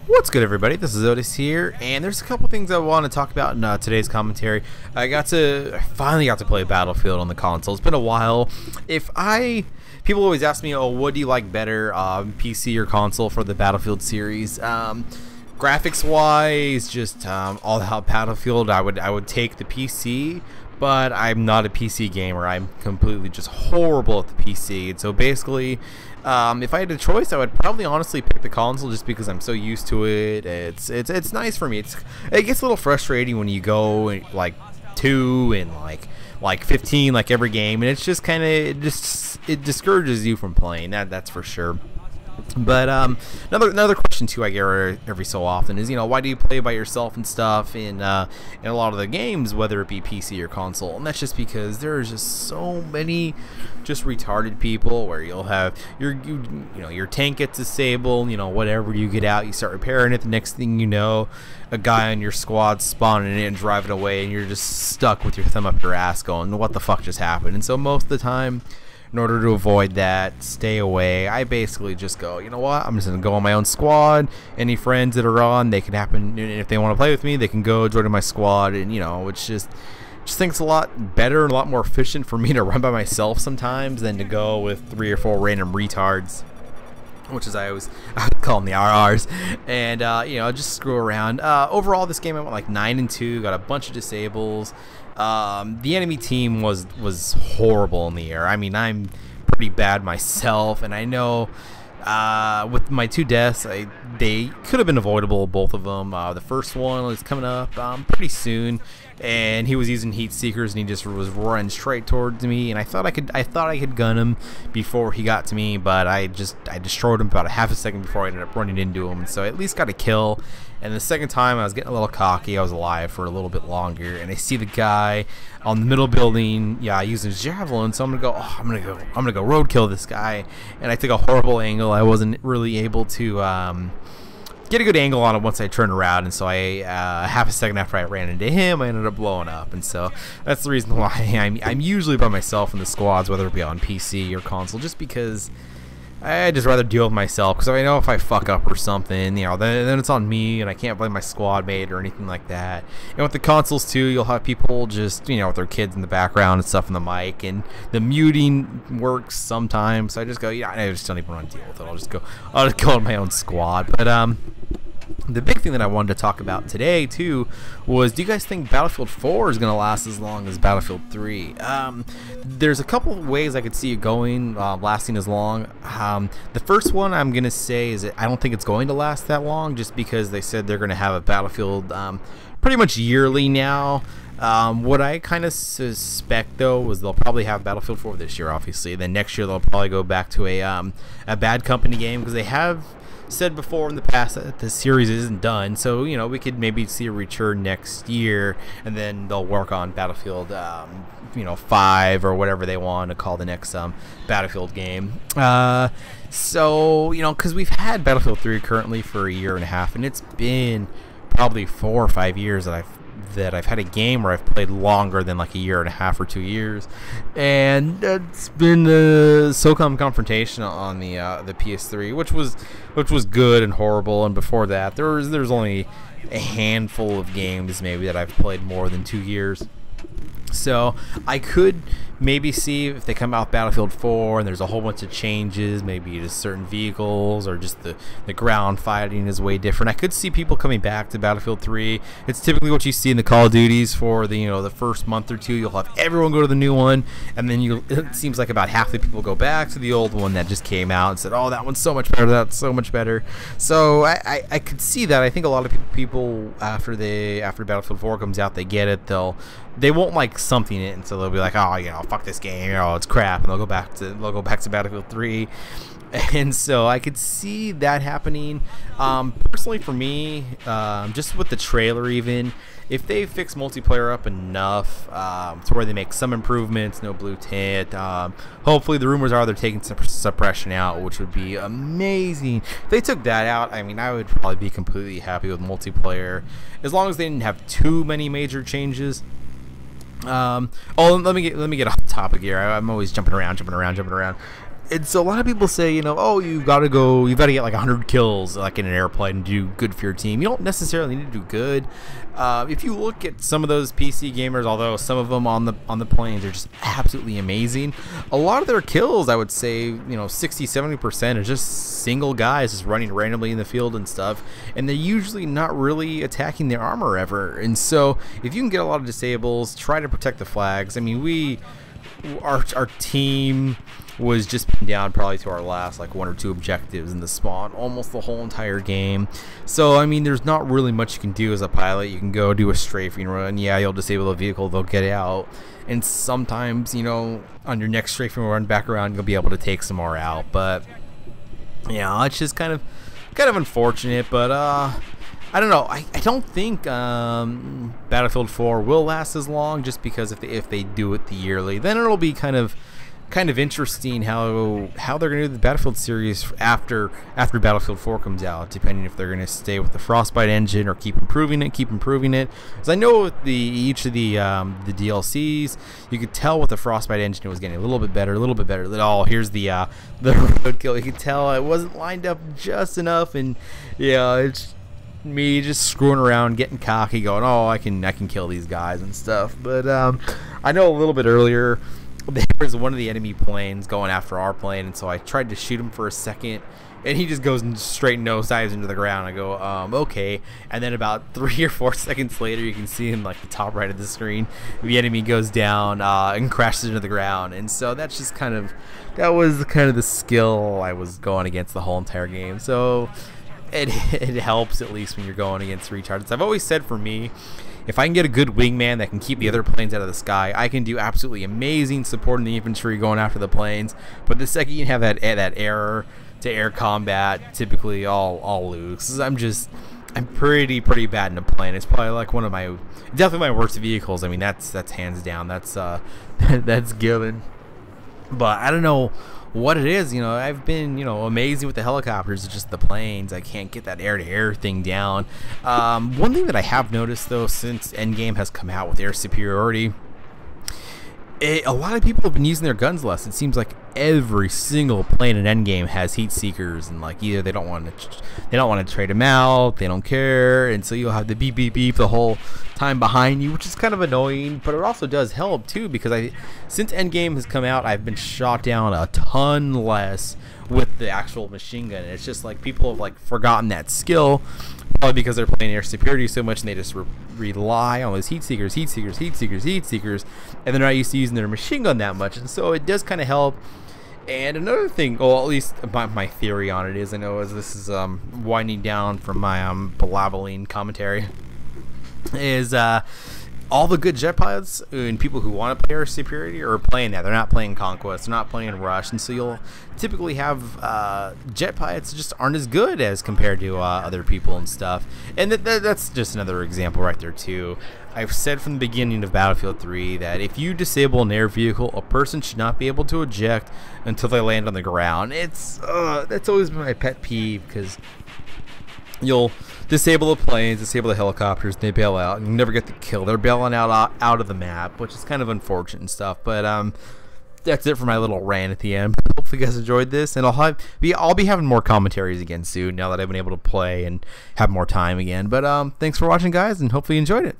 What's good, everybody? This is Otis here, and there's a couple things I want to talk about in today's commentary. I finally got to play Battlefield on the console. It's been a while. People always ask me, oh, what do you like better, PC or console for the Battlefield series? Graphics-wise, just all out Battlefield, I would take the PC. But I'm not a PC gamer. I'm completely just horrible at the PC. And so basically, if I had a choice, I would probably honestly pick the console just because I'm so used to it. It's nice for me. It gets a little frustrating when you go like 2 and like 15 like every game, and it's just kind of it discourages you from playing. That's for sure. But another question too I get every so often is, why do you play by yourself and stuff in a lot of the games, whether it be PC or console? And that's just because there's just so many just retarded people where you'll have your tank gets disabled, whatever, you get out, you start repairing it, the next thing you know, a guy on your squad spawning in and driving away, and you're just stuck with your thumb up your ass going, what the fuck just happened? And so most of the time, in order to avoid that, stay away, I basically just go, you know what, I'm just going to go on my own squad. Any friends that are on, they can happen, and if they want to play with me, they can go join my squad, and it's just think it's a lot better and a lot more efficient for me to run by myself sometimes than to go with 3 or 4 random retards, which is I would call them the RRs, and just screw around. Overall, this game I went like 9-2, got a bunch of disables. The enemy team was horrible in the air. I mean, I'm pretty bad myself, and I know with my 2 deaths, they could have been avoidable, both of them. The first one was coming up pretty soon, and he was using heat seekers, and he just was running straight towards me, and I thought I could gun him before he got to me, but I destroyed him about a half a second before I ended up running into him, and so I at least got a kill. And the second time I was getting a little cocky. I was alive for a little bit longer, and I see the guy on the middle building, using his javelin. So I'm gonna go roadkill this guy, and I took a horrible angle. I wasn't really able to get a good angle on it once I turned around, and so I half a second after I ran into him, I ended up blowing up. And so that's the reason why I'm usually by myself in the squads, whether it be on PC or console, just because I'd just rather deal with myself, because I know if I fuck up or something, then it's on me, and I can't blame my squad mate or anything like that. And with the consoles too, you'll have people just, with their kids in the background and stuff in the mic, and the muting works sometimes. So I just go, I just don't even want to deal with it. I'll just go on my own squad. But the big thing that I wanted to talk about today too was, do you guys think Battlefield 4 is going to last as long as Battlefield 3? There's a couple of ways I could see it going, lasting as long. The first one I'm going to say is that I don't think it's going to last that long, just because they said they're going to have a Battlefield pretty much yearly now. What I kind of suspect though was they'll probably have Battlefield 4 this year, obviously. Then next year they'll probably go back to a Bad Company game, because they have said before in the past that the series isn't done, so we could maybe see a return next year, and then they'll work on Battlefield 5 or whatever they want to call the next Battlefield game. So because we've had Battlefield 3 currently for a year and a half, and it's been probably 4 or 5 years that I've had a game where I've played longer than like a year and a half or 2 years, and it's been the SOCOM confrontation on the PS3, which was good and horrible. And before that, there's only a handful of games maybe that I've played more than 2 years. So I could maybe see if they come out with Battlefield 4 and there's a whole bunch of changes, maybe just certain vehicles, or just the ground fighting is way different. I could see people coming back to Battlefield 3. It's typically what you see in the Call of Duties for the first month or two. You'll have everyone go to the new one, and then it seems like about half the people go back to the old one that just came out and said, oh, that one's so much better, that's so much better. So I could see that. I think a lot of people after Battlefield 4 comes out, they get it, they won't like something in it, and so they'll be like, oh, fuck this game, it's crap, and they'll go back to Battlefield 3. And so I could see that happening. Personally for me, just with the trailer, even if they fix multiplayer up enough to where they make some improvements, no blue tint, hopefully the rumors are they're taking suppression out, which would be amazing. If they took that out, I mean, I would probably be completely happy with multiplayer, as long as they didn't have too many major changes. Let me get off topic here. I'm always jumping around. And so a lot of people say, you know, oh, you've got to get like 100 kills like in an airplane and do good for your team. You don't necessarily need to do good. If you look at some of those PC gamers, although some of them on the planes are just absolutely amazing, a lot of their kills, I would say, you know, 60-70% are just single guys just running randomly in the field and stuff, and they're usually not really attacking their armor ever. And so if you can get a lot of disables, try to protect the flags. I mean, our team was just pinned down probably to our last like 1 or 2 objectives in the spawn almost the whole entire game. So I mean, there's not really much you can do as a pilot. You can go do a strafing run. Yeah, you'll disable a vehicle, they'll get out, and sometimes, you know, on your next strafing run back around, you'll be able to take some more out. But yeah, it's just kind of unfortunate. But I don't know. I don't think Battlefield 4 will last as long, just because if they do it the yearly, then it'll be kind of interesting how they're going to do the Battlefield series after Battlefield 4 comes out, depending if they're going to stay with the Frostbite engine or keep improving it. Because I know with each of the DLCs, you could tell with the Frostbite engine it was getting a little bit better. Oh, here's the roadkill. You could tell it wasn't lined up just enough, and yeah, it's me just screwing around, getting cocky, going, oh, I can kill these guys and stuff. But I know a little bit earlier there was one of the enemy planes going after our plane, and so I tried to shoot him for a second, and he just goes straight nose dives into the ground. I go, okay. And then about 3 or 4 seconds later, you can see in like the top right of the screen, the enemy goes down and crashes into the ground. And so that's just that was kind of the skill I was going against the whole entire game. So it helps, at least when you're going against retards. I've always said, for me, if I can get a good wingman that can keep the other planes out of the sky, I can do absolutely amazing supporting the infantry going after the planes. But the second you have that error to air combat, typically I'll lose. I'm pretty bad in a plane. It's probably like definitely my worst vehicles. I mean, that's hands down. That's that's given. But I don't know what it is. You know, I've been, you know, amazing with the helicopters. It's just the planes, I can't get that air-to-air thing down. One thing that I have noticed, though, since Endgame has come out with air superiority, a lot of people have been using their guns less. It seems like every single plane in Endgame has heat seekers, and like either they don't want to trade them out, they don't care, and so you'll have the beep beep beep the whole time behind you, which is kind of annoying. But it also does help too, because since Endgame has come out, I've been shot down a ton less with the actual machine gun. It's just like people have like forgotten that skill, probably because they're playing air superiority so much, and they just rely on those heat seekers, and they're not used to using their machine gun that much. And so it does kind of help. And another thing, well, at least my theory on it is, I know as this is winding down from my blabbling commentary, is all the good jet pilots and people who want to play air superiority are playing that. They're not playing Conquest, they're not playing Rush, and so you'll typically have jet pilots just aren't as good as compared to other people and stuff. And that's just another example right there too. I've said from the beginning of Battlefield 3 that if you disable an air vehicle, a person should not be able to eject until they land on the ground. That's always been my pet peeve, because you'll disable the planes, disable the helicopters, and they bail out, and you never get the kill. They're bailing out of the map, which is kind of unfortunate and stuff. But that's it for my little rant at the end. Hopefully you guys enjoyed this, and I'll be having more commentaries again soon, now that I've been able to play and have more time again. But thanks for watching, guys, and hopefully you enjoyed it.